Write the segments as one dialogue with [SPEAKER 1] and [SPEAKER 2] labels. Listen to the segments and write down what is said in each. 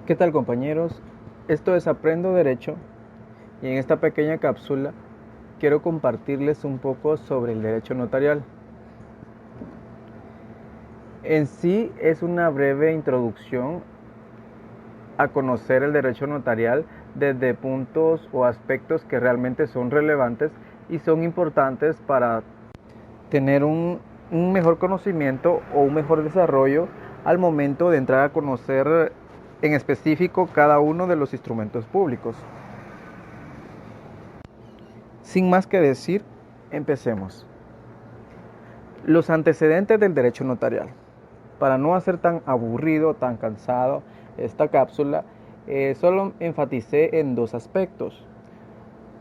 [SPEAKER 1] ¿Qué tal, compañeros? Esto es Aprendo Derecho y en esta pequeña cápsula quiero compartirles un poco sobre el derecho notarial. En sí es una breve introducción a conocer el derecho notarial desde puntos o aspectos que realmente son relevantes y son importantes para tener un mejor conocimiento o un mejor desarrollo al momento de entrar a conocer en específico cada uno de los instrumentos públicos. Sin más que decir, empecemos. Los antecedentes del derecho notarial. Para no hacer tan aburrido, tan cansado esta cápsula, solo enfaticé en dos aspectos.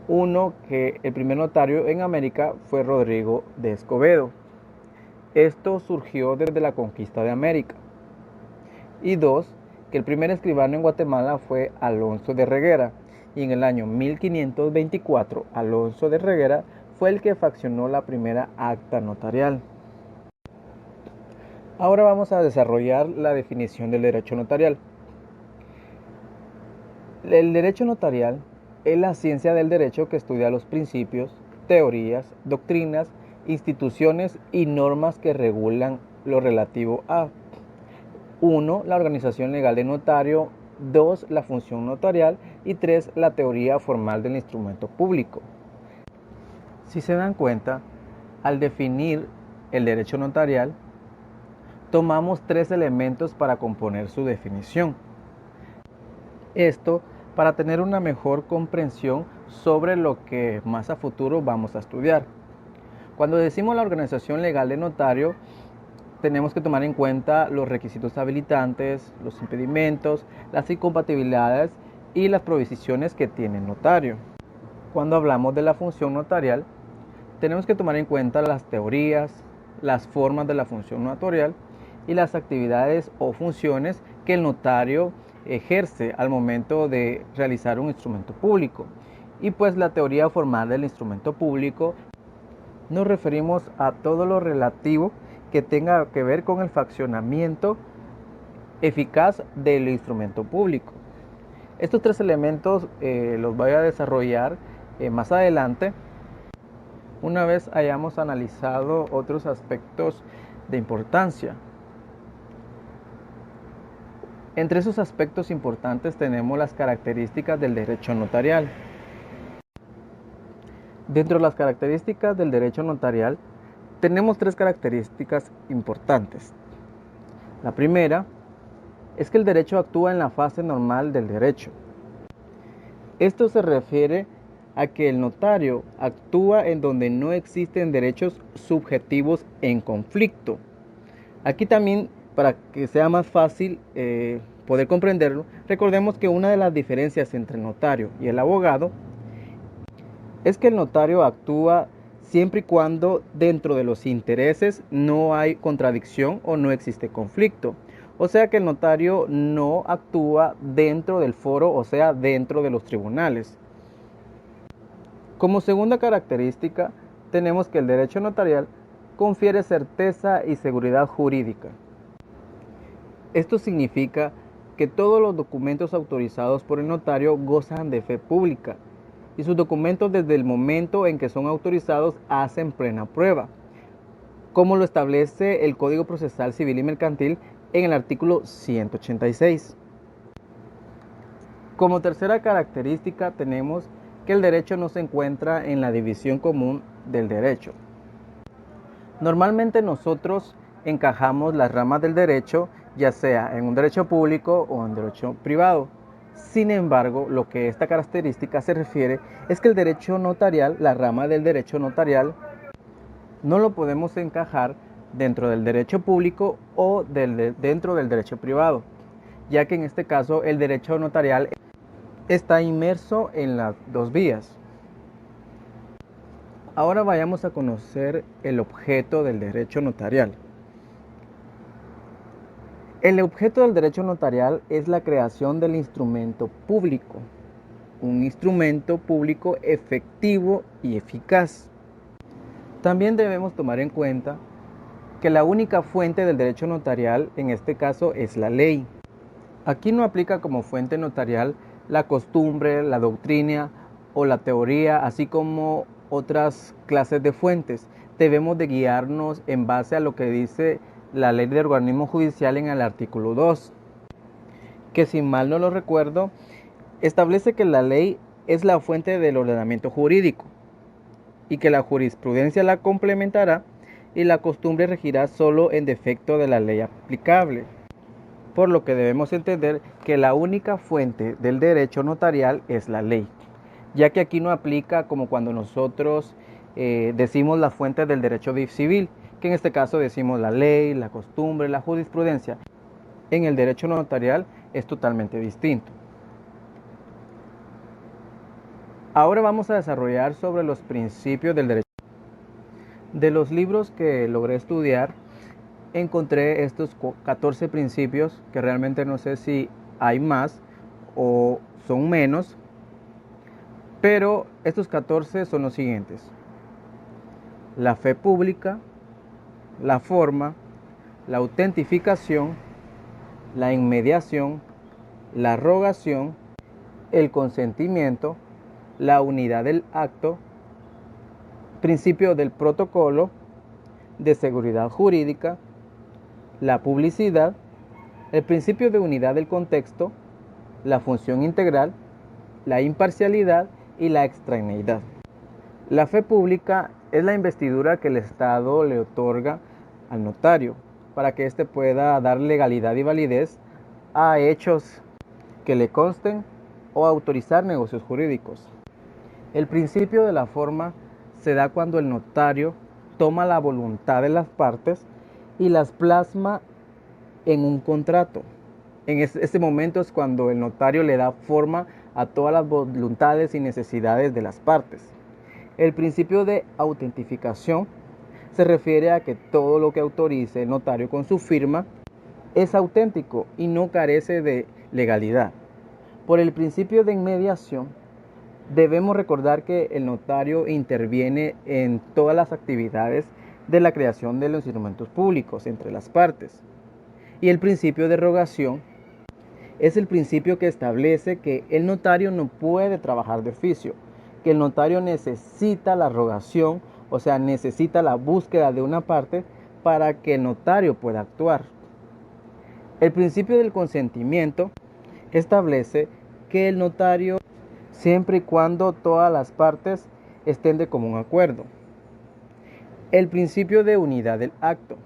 [SPEAKER 1] Uno, que el primer notario en América fue Rodrigo de Escobedo. Esto surgió desde la conquista de América. Y dos, que el primer escribano en Guatemala fue Alonso de Reguera. Y en el año 1524, Alonso de Reguera fue el que faccionó la primera acta notarial. Ahora vamos a desarrollar la definición del derecho notarial. El derecho notarial es la ciencia del derecho que estudia los principios, teorías, doctrinas, instituciones y normas que regulan lo relativo a 1. La organización legal de notario, 2. La función notarial y 3. La teoría formal del instrumento público. Si se dan cuenta, al definir el derecho notarial, tomamos tres elementos para componer su definición. Esto para tener una mejor comprensión sobre lo que más a futuro vamos a estudiar. Cuando decimos la organización legal de notario, tenemos que tomar en cuenta los requisitos habilitantes, los impedimentos, las incompatibilidades y las prohibiciones que tiene el notario. Cuando hablamos de la función notarial, tenemos que tomar en cuenta las teorías, las formas de la función notarial y las actividades o funciones que el notario ejerce al momento de realizar un instrumento público. Y pues la teoría formal del instrumento público nos referimos a todo lo relativo que tenga que ver con el faccionamiento eficaz del instrumento público. Estos tres elementos los voy a desarrollar más adelante, una vez hayamos analizado otros aspectos de importancia. Entre esos aspectos importantes tenemos las características del derecho notarial. Dentro de las características del derecho notarial tenemos tres características importantes. La primera es que el derecho actúa en la fase normal del derecho. Esto se refiere a que el notario actúa en donde no existen derechos subjetivos en conflicto. Aquí también, para que sea más fácil poder comprenderlo, recordemos que una de las diferencias entre el notario y el abogado es que el notario actúa siempre y cuando dentro de los intereses no hay contradicción o no existe conflicto. O sea que el notario no actúa dentro del foro, o sea, dentro de los tribunales. Como segunda característica, tenemos que el derecho notarial confiere certeza y seguridad jurídica. Esto significa que todos los documentos autorizados por el notario gozan de fe pública y sus documentos desde el momento en que son autorizados hacen plena prueba, como lo establece el Código Procesal Civil y Mercantil en el artículo 186. Como tercera característica tenemos que el derecho no se encuentra en la división común del derecho. Normalmente nosotros encajamos las ramas del derecho, ya sea en un derecho público o en derecho privado. Sin embargo, lo que esta característica se refiere es que el derecho notarial, la rama del derecho notarial, no lo podemos encajar dentro del derecho público o dentro del derecho privado, ya que en este caso el derecho notarial está inmerso en las dos vías. Ahora vayamos a conocer el objeto del derecho notarial. El objeto del derecho notarial es la creación del instrumento público, un instrumento público efectivo y eficaz. También debemos tomar en cuenta que la única fuente del derecho notarial en este caso es la ley. Aquí no aplica como fuente notarial la costumbre, la doctrina o la teoría, así como otras clases de fuentes. Debemos de guiarnos en base a lo que dice la ley de organismo judicial en el artículo 2, que si mal no lo recuerdo, establece que la ley es la fuente del ordenamiento jurídico y que la jurisprudencia la complementará y la costumbre regirá solo en defecto de la ley aplicable. Por lo que debemos entender que la única fuente del derecho notarial es la ley, ya que aquí no aplica como cuando nosotros decimos las fuentes del derecho civil, que en este caso decimos la ley, la costumbre, la jurisprudencia. En el derecho notarial es totalmente distinto. Ahora vamos a desarrollar sobre los principios del derecho. De los libros que logré estudiar, encontré estos 14 principios, que realmente no sé si hay más o son menos, pero estos 14 son los siguientes: la fe pública, la forma, la autentificación, la inmediación, la rogación, el consentimiento, la unidad del acto, principio del protocolo, de seguridad jurídica, la publicidad, el principio de unidad del contexto, la función integral, la imparcialidad y la extraneidad. La fe pública es la investidura que el Estado le otorga al notario para que éste pueda dar legalidad y validez a hechos que le consten o autorizar negocios jurídicos. El principio de la forma se da cuando el notario toma la voluntad de las partes y las plasma en un contrato. En este momento es cuando el notario le da forma a todas las voluntades y necesidades de las partes. El principio de autentificación se refiere a que todo lo que autorice el notario con su firma es auténtico y no carece de legalidad. Por el principio de inmediación, debemos recordar que el notario interviene en todas las actividades de la creación de los instrumentos públicos entre las partes. Y el principio de rogación es el principio que establece que el notario no puede trabajar de oficio, que el notario necesita la rogación, o sea, necesita la búsqueda de una parte para que el notario pueda actuar. El principio del consentimiento establece que el notario, siempre y cuando todas las partes estén de común acuerdo. El principio de unidad del acto.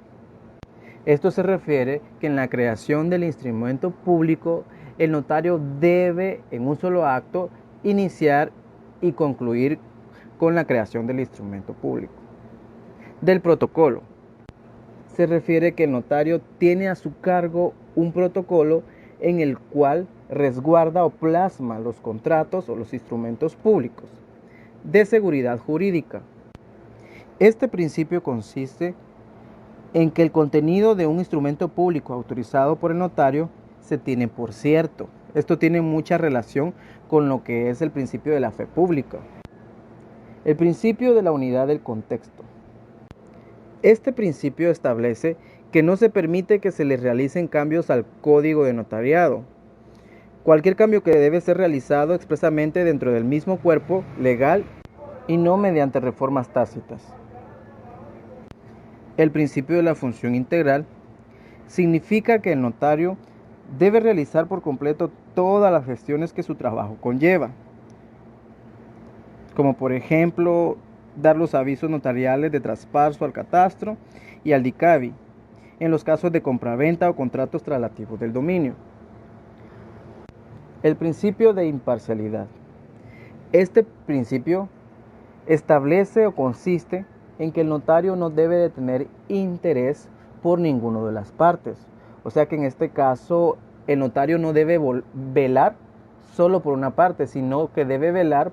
[SPEAKER 1] Esto se refiere que en la creación del instrumento público, el notario debe, en un solo acto, iniciar y concluir con la creación del instrumento público. Del protocolo. Se refiere que el notario tiene a su cargo un protocolo en el cual resguarda o plasma los contratos o los instrumentos públicos. De seguridad jurídica. Este principio consiste en que el contenido de un instrumento público autorizado por el notario se tiene por cierto. Esto tiene mucha relación con lo que es el principio de la fe pública. El principio de la unidad del contexto. Este principio establece que no se permite que se le realicen cambios al código de notariado. Cualquier cambio que debe ser realizado expresamente dentro del mismo cuerpo legal y no mediante reformas tácitas. El principio de la función integral significa que el notario debe realizar por completo todas las gestiones que su trabajo conlleva, como por ejemplo dar los avisos notariales de traspaso al catastro y al DICABI en los casos de compraventa o contratos traslativos del dominio. El principio de imparcialidad. Este principio establece o consiste en que el notario no debe de tener interés por ninguno de las partes. O sea que en este caso el notario no debe velar solo por una parte, sino que debe velar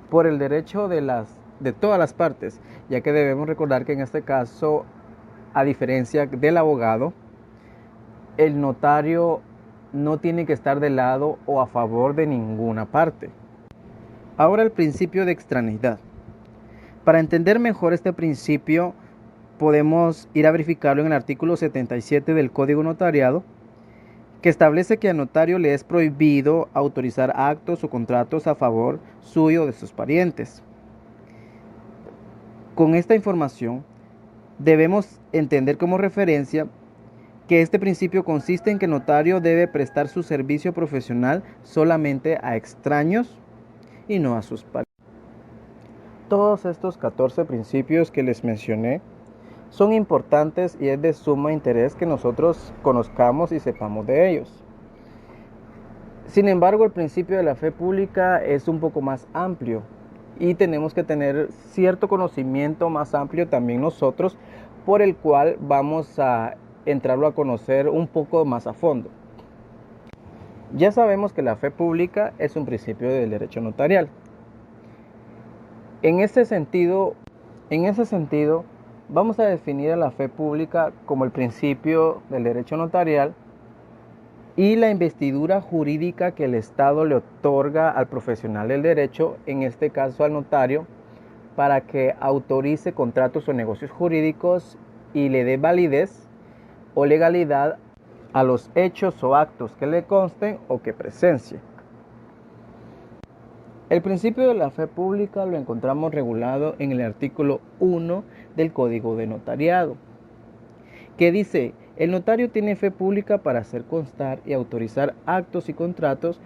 [SPEAKER 1] por el derecho de todas las partes, ya que debemos recordar que en este caso, a diferencia del abogado, el notario no tiene que estar de lado o a favor de ninguna parte. Ahora el principio de extraneidad. Para entender mejor este principio, podemos ir a verificarlo en el artículo 77 del Código Notariado, que establece que al notario le es prohibido autorizar actos o contratos a favor suyo o de sus parientes. Con esta información, debemos entender como referencia que este principio consiste en que el notario debe prestar su servicio profesional solamente a extraños y no a sus parientes. Todos estos 14 principios que les mencioné son importantes y es de suma interés que nosotros conozcamos y sepamos de ellos. Sin embargo, el principio de la fe pública es un poco más amplio y tenemos que tener cierto conocimiento más amplio también nosotros, por el cual vamos a entrarlo a conocer un poco más a fondo. Ya sabemos que la fe pública es un principio del derecho notarial. En ese sentido, vamos a definir a la fe pública como el principio del derecho notarial y la investidura jurídica que el Estado le otorga al profesional del derecho, en este caso al notario, para que autorice contratos o negocios jurídicos y le dé validez o legalidad a los hechos o actos que le consten o que presencie. El principio de la fe pública lo encontramos regulado en el artículo 1 del Código de Notariado, que dice: el notario tiene fe pública para hacer constar y autorizar actos y contratos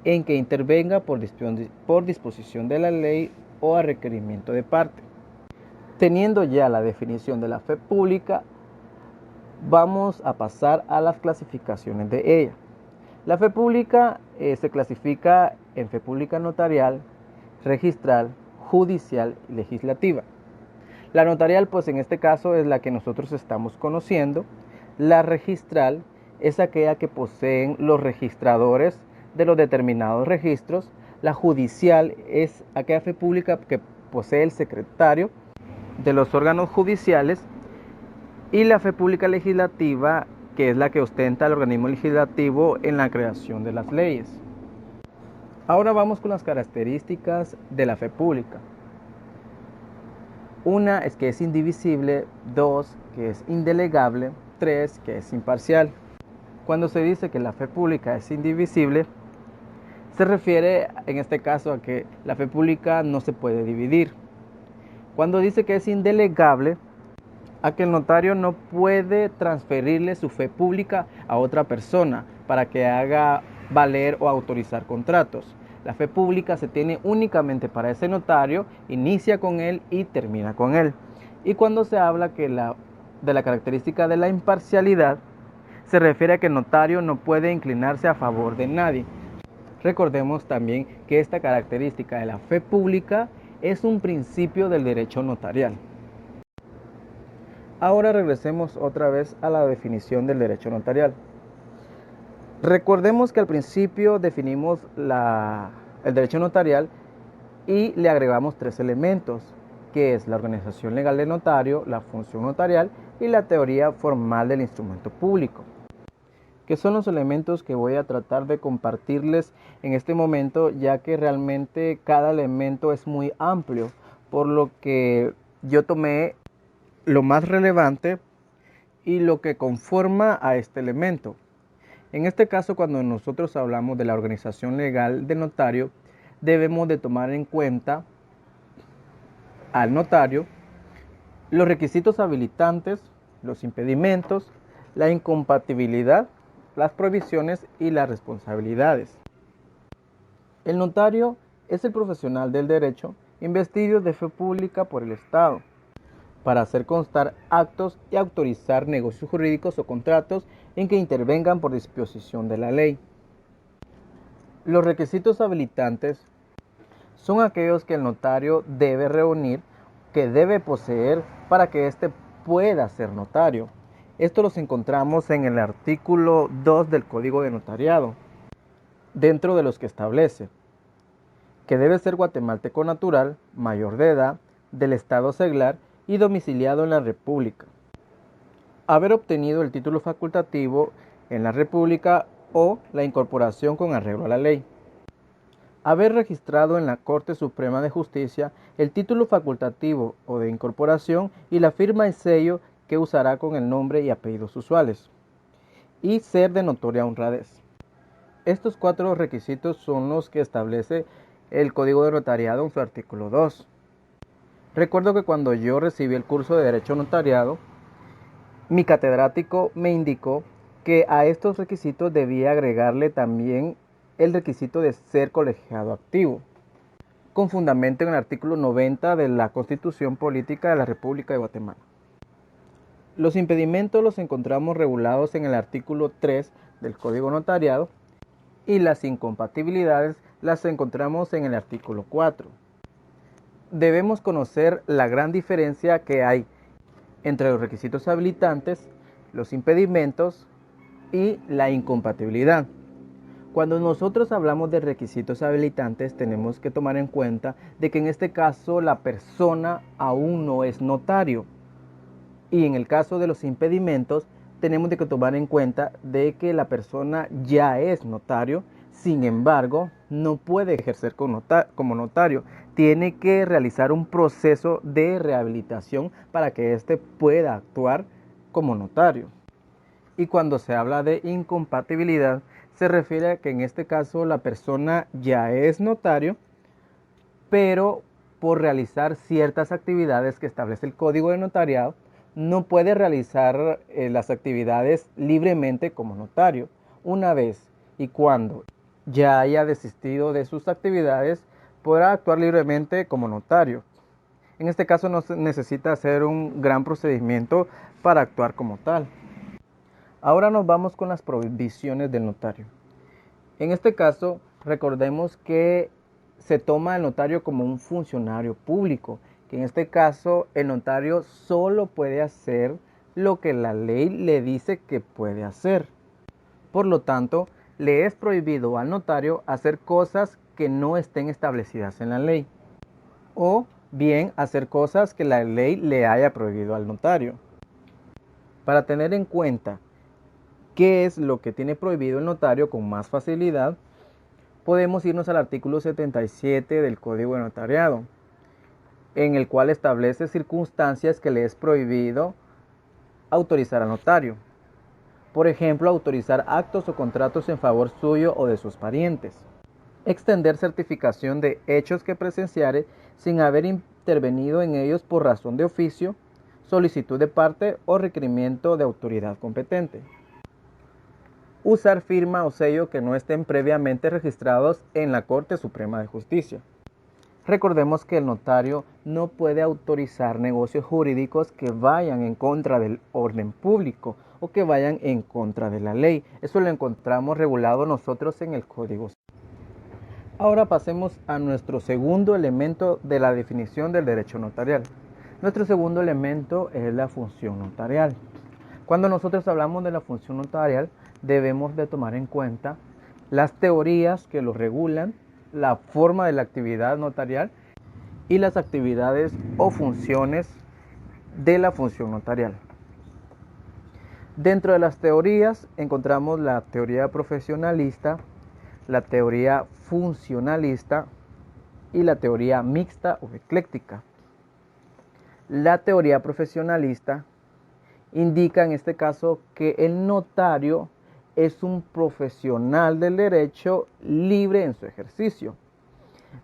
[SPEAKER 1] en que intervenga por disposición de la ley o a requerimiento de parte. Teniendo ya la definición de la fe pública, vamos a pasar a las clasificaciones de ella. La fe pública se clasifica en fe pública notarial, registral, judicial y legislativa. La notarial, pues en este caso, es la que nosotros estamos conociendo. La registral es aquella que poseen los registradores de los determinados registros. La judicial es aquella fe pública que posee el secretario de los órganos judiciales. Y la fe pública legislativa, que es la que ostenta el organismo legislativo en la creación de las leyes. Ahora vamos con las características de la fe pública. Una es que es indivisible, dos, que es indelegable, tres, que es imparcial. Cuando se dice que la fe pública es indivisible, se refiere en este caso a que la fe pública no se puede dividir. Cuando dice que es indelegable, a que el notario no puede transferirle su fe pública a otra persona para que haga valer o autorizar contratos. La fe pública se tiene únicamente para ese notario, inicia con él y termina con él. Y cuando se habla de la característica de la imparcialidad, se refiere a que el notario no puede inclinarse a favor de nadie. Recordemos también que esta característica de la fe pública es un principio del derecho notarial. Ahora regresemos otra vez a la definición del derecho notarial. Recordemos que al principio definimos el derecho notarial y le agregamos tres elementos, que es la organización legal del notario, la función notarial y la teoría formal del instrumento público, que son los elementos que voy a tratar de compartirles en este momento, ya que realmente cada elemento es muy amplio, por lo que yo tomé lo más relevante y lo que conforma a este elemento. En este caso, cuando nosotros hablamos de la organización legal del notario, debemos de tomar en cuenta al notario los requisitos habilitantes, los impedimentos, la incompatibilidad, las prohibiciones y las responsabilidades. El notario es el profesional del derecho investido de fe pública por el Estado para hacer constar actos y autorizar negocios jurídicos o contratos en que intervengan por disposición de la ley. Los requisitos habilitantes son aquellos que el notario debe reunir, que debe poseer para que éste pueda ser notario. Esto los encontramos en el artículo 2 del Código de Notariado, dentro de los que establece que debe ser guatemalteco natural, mayor de edad, del estado seglar y domiciliado en la República. Haber obtenido el título facultativo en la República o la incorporación con arreglo a la ley. Haber registrado en la Corte Suprema de Justicia el título facultativo o de incorporación y la firma y sello que usará con el nombre y apellidos usuales. y ser de notoria honradez. Estos 4 requisitos son los que establece el Código de Notariado en su artículo 2. Recuerdo que cuando yo recibí el curso de Derecho Notariado, mi catedrático me indicó que a estos requisitos debía agregarle también el requisito de ser colegiado activo, con fundamento en el artículo 90 de la Constitución Política de la República de Guatemala. Los impedimentos los encontramos regulados en el artículo 3 del Código Notariado y las incompatibilidades las encontramos en el artículo 4. Debemos conocer la gran diferencia que hay entre los requisitos habilitantes, los impedimentos y la incompatibilidad. Cuando nosotros hablamos de requisitos habilitantes, tenemos que tomar en cuenta de que en este caso la persona aún no es notario. Y en el caso de los impedimentos, tenemos que tomar en cuenta de que la persona ya es notario, sin embargo, no puede ejercer como notario. Tiene que realizar un proceso de rehabilitación para que éste pueda actuar como notario. Y cuando se habla de incompatibilidad, se refiere a que en este caso la persona ya es notario, pero por realizar ciertas actividades que establece el Código de Notariado, no puede realizar las actividades libremente como notario. Una vez y cuando ya haya desistido de sus actividades, podrá actuar libremente como notario. En este caso no se necesita hacer un gran procedimiento para actuar como tal. Ahora nos vamos con las prohibiciones del notario. En este caso, recordemos que se toma al notario como un funcionario público, que en este caso el notario solo puede hacer lo que la ley le dice que puede hacer. Por lo tanto, le es prohibido al notario hacer cosas que no estén establecidas en la ley, o bien hacer cosas que la ley le haya prohibido al notario. Para tener en cuenta qué es lo que tiene prohibido el notario con más facilidad, podemos irnos al artículo 77 del Código de Notariado, en el cual establece circunstancias que le es prohibido autorizar al notario. Por ejemplo, autorizar actos o contratos en favor suyo o de sus parientes. Extender certificación de hechos que presenciare sin haber intervenido en ellos por razón de oficio, solicitud de parte o requerimiento de autoridad competente. Usar firma o sello que no estén previamente registrados en la Corte Suprema de Justicia. Recordemos que el notario no puede autorizar negocios jurídicos que vayan en contra del orden público o que vayan en contra de la ley. Eso lo encontramos regulado nosotros en el Código. Ahora pasemos a nuestro segundo elemento de la definición del derecho notarial. Nuestro segundo elemento es la función notarial. Cuando nosotros hablamos de la función notarial, debemos de tomar en cuenta las teorías que lo regulan, la forma de la actividad notarial y las actividades o funciones de la función notarial. Dentro de las teorías encontramos la teoría profesionalista, la teoría funcionalista y la teoría mixta o ecléctica. La teoría profesionalista indica en este caso que el notario es un profesional del derecho libre en su ejercicio,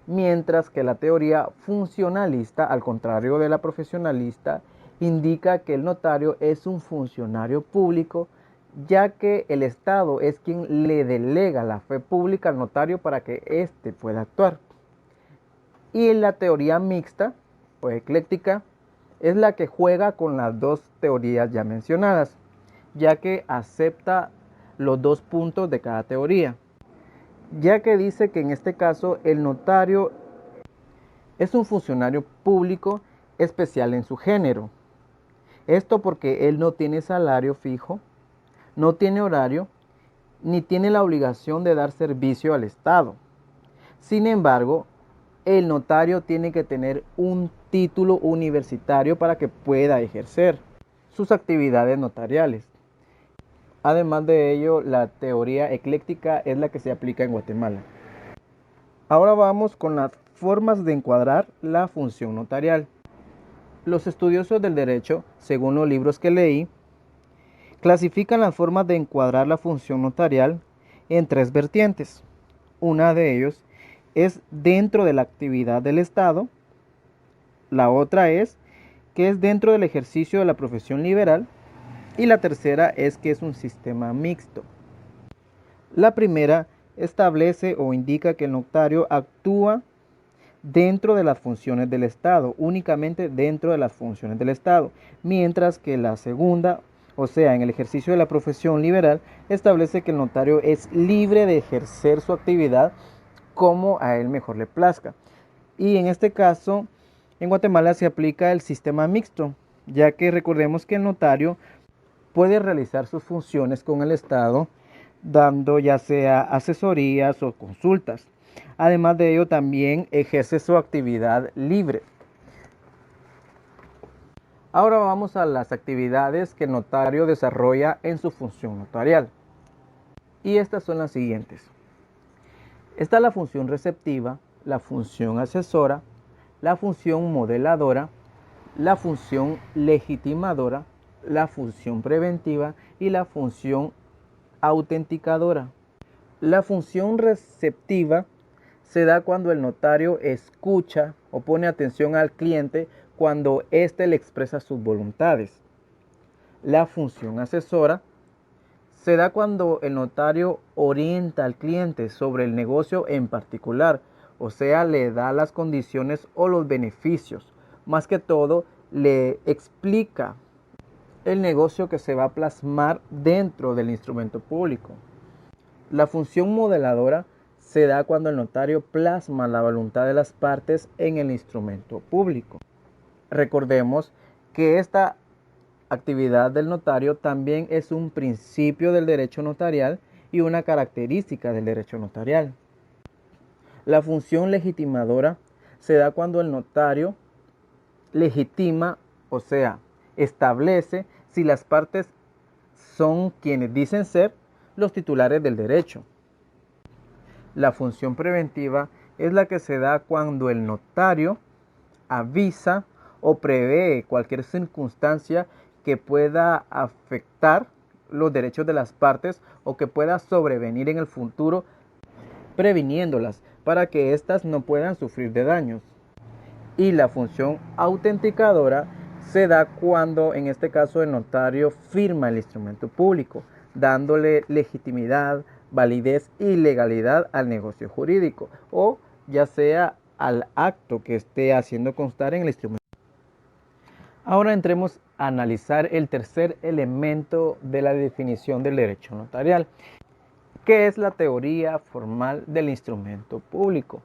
[SPEAKER 1] mientras que la teoría funcionalista, al contrario de la profesionalista, indica que el notario es un funcionario público, ya que el Estado es quien le delega la fe pública al notario para que éste pueda actuar. Y la teoría mixta o ecléctica es la que juega con las dos teorías ya mencionadas, ya que acepta los dos puntos de cada teoría, ya que dice que en este caso el notario es un funcionario público especial en su género. Esto porque él no tiene salario fijo, no tiene horario, ni tiene la obligación de dar servicio al Estado. Sin embargo, el notario tiene que tener un título universitario para que pueda ejercer sus actividades notariales. Además de ello, la teoría ecléctica es la que se aplica en Guatemala. Ahora vamos con las formas de encuadrar la función notarial. Los estudiosos del derecho, según los libros que leí, Clasifican las formas de encuadrar la función notarial en tres vertientes. Una de ellos es dentro de la actividad del Estado, la otra es que es dentro del ejercicio de la profesión liberal y la tercera es que es un sistema mixto. La primera establece o indica que el notario actúa dentro de las funciones del Estado, únicamente dentro de las funciones del Estado, mientras que la segunda, o sea, en el ejercicio de la profesión liberal, establece que el notario es libre de ejercer su actividad como a él mejor le plazca. Y en este caso, en Guatemala se aplica el sistema mixto, ya que recordemos que el notario puede realizar sus funciones con el Estado, dando ya sea asesorías o consultas. Además de ello, también ejerce su actividad libre. Ahora vamos a las actividades que el notario desarrolla en su función notarial. Y estas son las siguientes. Está la función receptiva, la función asesora, la función modeladora, la función legitimadora, la función preventiva y la función autenticadora. La función receptiva se da cuando el notario escucha o pone atención al cliente cuando éste le expresa sus voluntades. La función asesora se da cuando el notario orienta al cliente sobre el negocio en particular, o sea, le da las condiciones o los beneficios. Más que todo, le explica el negocio que se va a plasmar dentro del instrumento público. La función modeladora se da cuando el notario plasma la voluntad de las partes en el instrumento público. Recordemos que esta actividad del notario también es un principio del derecho notarial y una característica del derecho notarial. La función legitimadora se da cuando el notario legitima, o sea, establece si las partes son quienes dicen ser los titulares del derecho. La función preventiva es la que se da cuando el notario avisa o prevé cualquier circunstancia que pueda afectar los derechos de las partes o que pueda sobrevenir en el futuro, previniéndolas para que éstas no puedan sufrir de daños. Y la función autenticadora se da cuando, en este caso, el notario firma el instrumento público, dándole legitimidad, validez y legalidad al negocio jurídico o ya sea al acto que esté haciendo constar en el instrumento. Ahora entremos a analizar el tercer elemento de la definición del derecho notarial, que es la teoría formal del instrumento público.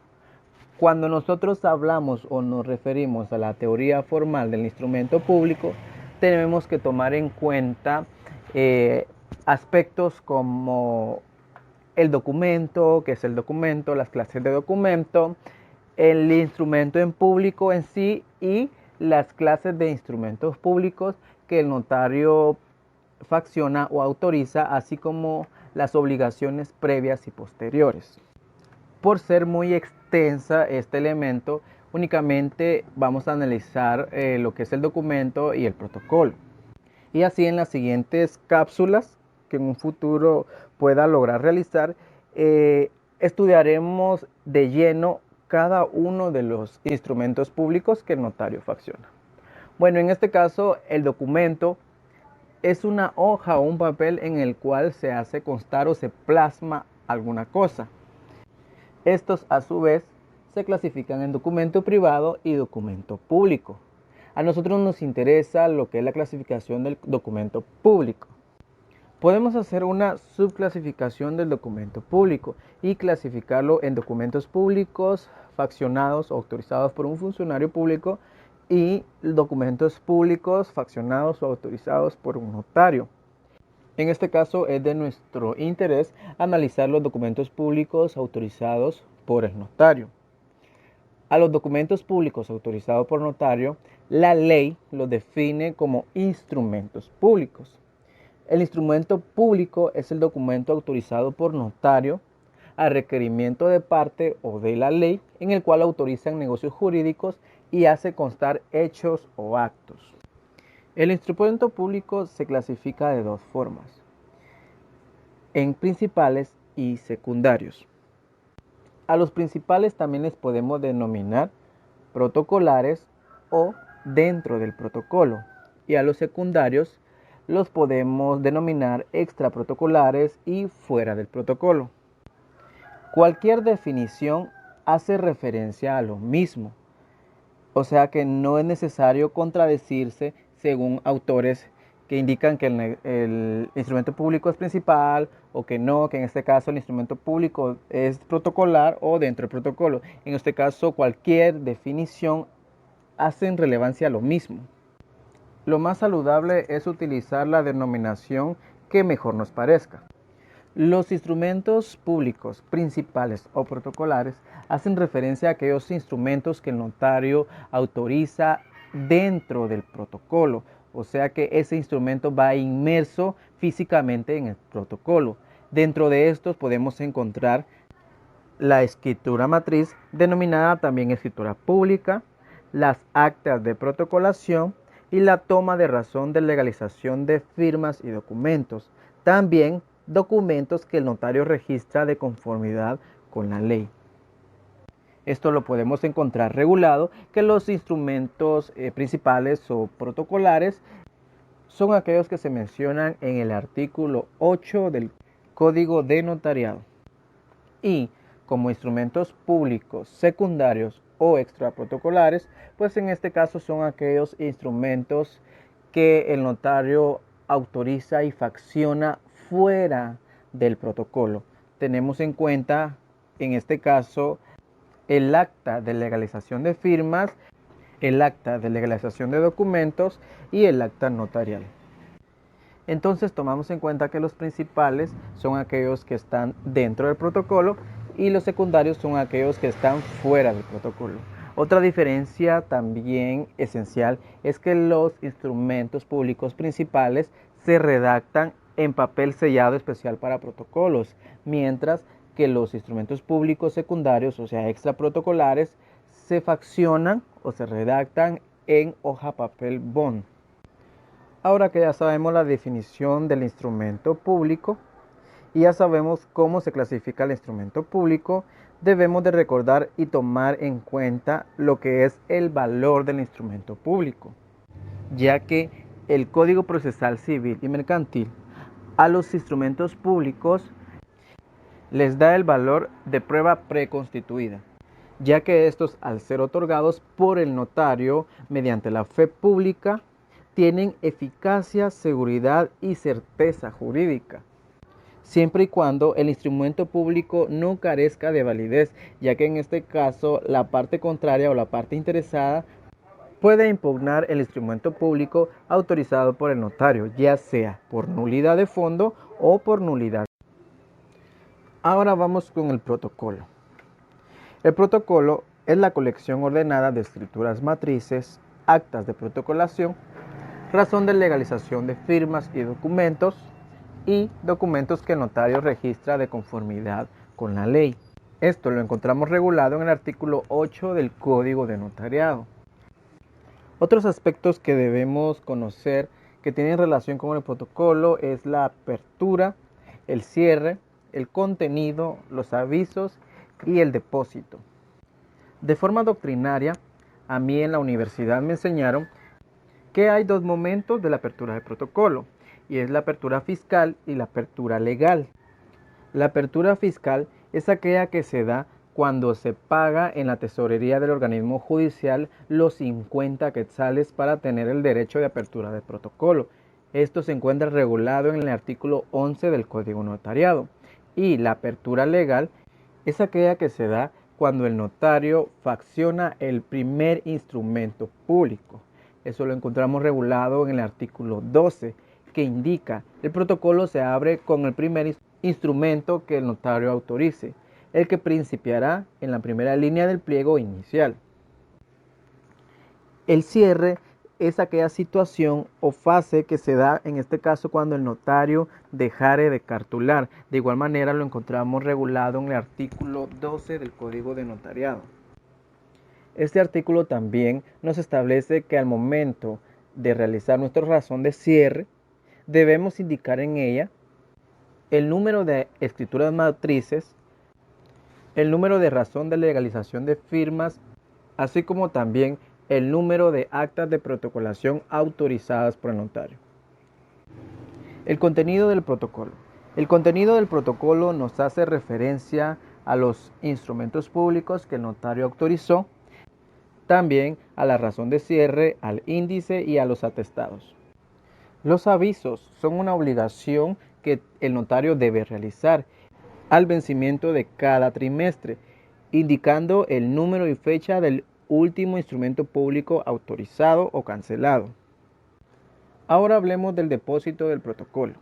[SPEAKER 1] Cuando nosotros hablamos o nos referimos a la teoría formal del instrumento público, tenemos que tomar en cuenta aspectos como el documento, que es el documento, las clases de documento, el instrumento en público en sí y las clases de instrumentos públicos que el notario facciona o autoriza, así como las obligaciones previas y posteriores. Por ser muy extensa este elemento, únicamente vamos a analizar lo que es el documento y el protocolo. Y así en las siguientes cápsulas que en un futuro pueda lograr realizar, estudiaremos de lleno cada uno de los instrumentos públicos que el notario facciona. Bueno, en este caso el documento es una hoja o un papel en el cual se hace constar o se plasma alguna cosa. Estos a su vez se clasifican en documento privado y documento público. A nosotros nos interesa lo que es la clasificación del documento público. Podemos hacer una subclasificación del documento público y clasificarlo en documentos públicos faccionados o autorizados por un funcionario público y documentos públicos faccionados o autorizados por un notario. En este caso es de nuestro interés analizar los documentos públicos autorizados por el notario. A los documentos públicos autorizados por notario, la ley los define como instrumentos públicos. El instrumento público es el documento autorizado por notario a requerimiento de parte o de la ley en el cual autorizan negocios jurídicos y hace constar hechos o actos. El instrumento público se clasifica de dos formas, en principales y secundarios. A los principales también les podemos denominar protocolares o dentro del protocolo, y a los secundarios los podemos denominar extraprotocolares y fuera del protocolo. Cualquier definición hace referencia a lo mismo, o sea que no es necesario contradecirse según autores que indican que el instrumento público es principal o que no, que en este caso el instrumento público es protocolar o dentro del protocolo. En este caso cualquier definición hace en relevancia a lo mismo. Lo más saludable es utilizar la denominación que mejor nos parezca. Los instrumentos públicos principales o protocolares hacen referencia a aquellos instrumentos que el notario autoriza dentro del protocolo, o sea que ese instrumento va inmerso físicamente en el protocolo. Dentro de estos podemos encontrar la escritura matriz, denominada también escritura pública, las actas de protocolación y la toma de razón de legalización de firmas y documentos. También documentos que el notario registra de conformidad con la ley. Esto lo podemos encontrar regulado que los instrumentos principales o protocolares son aquellos que se mencionan en el artículo 8 del Código de Notariado. Y como instrumentos públicos, secundarios o extraprotocolares, pues en este caso son aquellos instrumentos que el notario autoriza y facciona fuera del protocolo. Tenemos en cuenta, en este caso, el acta de legalización de firmas, el acta de legalización de documentos y el acta notarial. Entonces tomamos en cuenta que los principales son aquellos que están dentro del protocolo y los secundarios son aquellos que están fuera del protocolo. Otra diferencia también esencial es que los instrumentos públicos principales se redactan en papel sellado especial para protocolos, mientras que los instrumentos públicos secundarios, o sea extraprotocolares, se faccionan o se redactan en hoja papel bond. Ahora que ya sabemos la definición del instrumento público y ya sabemos cómo se clasifica el instrumento público, debemos de recordar y tomar en cuenta lo que es el valor del instrumento público, ya que el Código Procesal Civil y Mercantil a los instrumentos públicos les da el valor de prueba preconstituida, ya que estos, al ser otorgados por el notario mediante la fe pública, tienen eficacia, seguridad y certeza jurídica, siempre y cuando el instrumento público no carezca de validez, ya que en este caso la parte contraria o la parte interesada puede impugnar el instrumento público autorizado por el notario, ya sea por nulidad de fondo o por nulidad. Ahora vamos con el protocolo. El protocolo es la colección ordenada de escrituras matrices, actas de protocolación, razón de legalización de firmas y documentos que el notario registra de conformidad con la ley. Esto lo encontramos regulado en el artículo 8 del Código de Notariado. Otros aspectos que debemos conocer que tienen relación con el protocolo es la apertura, el cierre, el contenido, los avisos y el depósito. De forma doctrinaria, a mí en la universidad me enseñaron que hay dos momentos de la apertura de protocolo, y es la apertura fiscal y la apertura legal. La apertura fiscal es aquella que se da cuando se paga en la tesorería del organismo judicial los 50 quetzales para tener el derecho de apertura de protocolo. Esto se encuentra regulado en el artículo 11 del Código Notariado. Y la apertura legal es aquella que se da cuando el notario facciona el primer instrumento público. Eso lo encontramos regulado en el artículo 12, que indica el protocolo se abre con el primer instrumento que el notario autorice, el que principiará en la primera línea del pliego inicial. El cierre es aquella situación o fase que se da en este caso cuando el notario dejare de cartular. De igual manera lo encontramos regulado en el artículo 12 del Código de Notariado. Este artículo también nos establece que al momento de realizar nuestra razón de cierre, debemos indicar en ella el número de escrituras matrices, el número de razón de legalización de firmas, así como también el número de actas de protocolación autorizadas por el notario. El contenido del protocolo. El contenido del protocolo nos hace referencia a los instrumentos públicos que el notario autorizó, también a la razón de cierre, al índice y a los atestados. Los avisos son una obligación que el notario debe realizar al vencimiento de cada trimestre, indicando el número y fecha del último instrumento público autorizado o cancelado. Ahora hablemos del depósito del protocolo.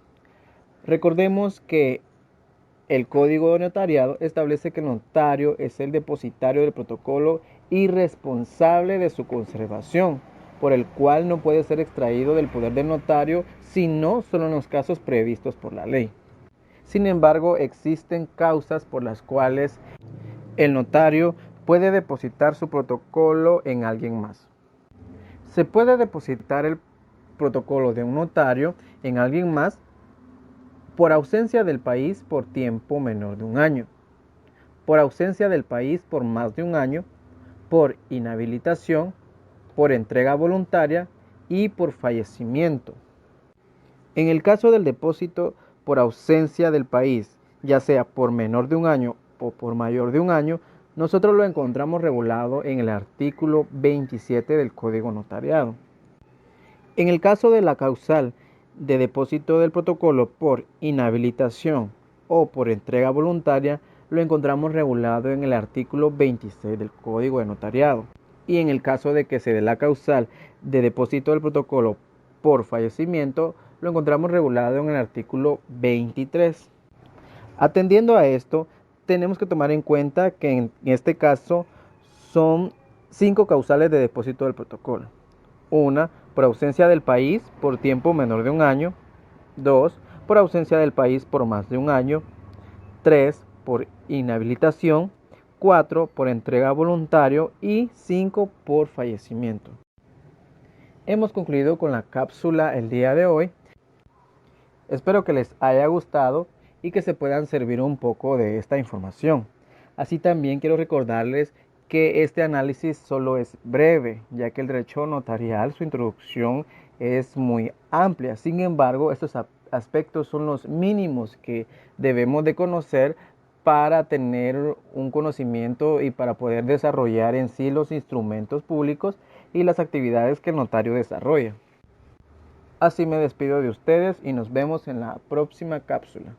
[SPEAKER 1] Recordemos que el Código de Notariado establece que el notario es el depositario del protocolo y responsable de su conservación, por el cual no puede ser extraído del poder del notario sino solo en los casos previstos por la ley. Sin embargo, existen causas por las cuales el notario puede depositar su protocolo en alguien más. Se puede depositar el protocolo de un notario en alguien más por ausencia del país por tiempo menor de un año, por ausencia del país por más de un año, por inhabilitación, por entrega voluntaria y por fallecimiento. En el caso del depósito por ausencia del país, ya sea por menor de un año o por mayor de un año, nosotros lo encontramos regulado en el artículo 27 del Código Notariado. En el caso de la causal de depósito del protocolo por inhabilitación o por entrega voluntaria, lo encontramos regulado en el artículo 26 del Código de Notariado. Y en el caso de que se dé la causal de depósito del protocolo por fallecimiento, lo encontramos regulado en el artículo 23. Atendiendo a esto, tenemos que tomar en cuenta que en este caso son 5 causales de depósito del protocolo. Una, por ausencia del país por tiempo menor de un año. 2, por ausencia del país por más de un año. 3, por inhabilitación. 4, por entrega voluntario. Y 5, por fallecimiento. Hemos concluido con la cápsula el día de hoy. Espero que les haya gustado y que se puedan servir un poco de esta información. Así también quiero recordarles que este análisis solo es breve, ya que el derecho notarial, su introducción es muy amplia. Sin embargo, estos aspectos son los mínimos que debemos de conocer para tener un conocimiento y para poder desarrollar en sí los instrumentos públicos y las actividades que el notario desarrolla. Así me despido de ustedes y nos vemos en la próxima cápsula.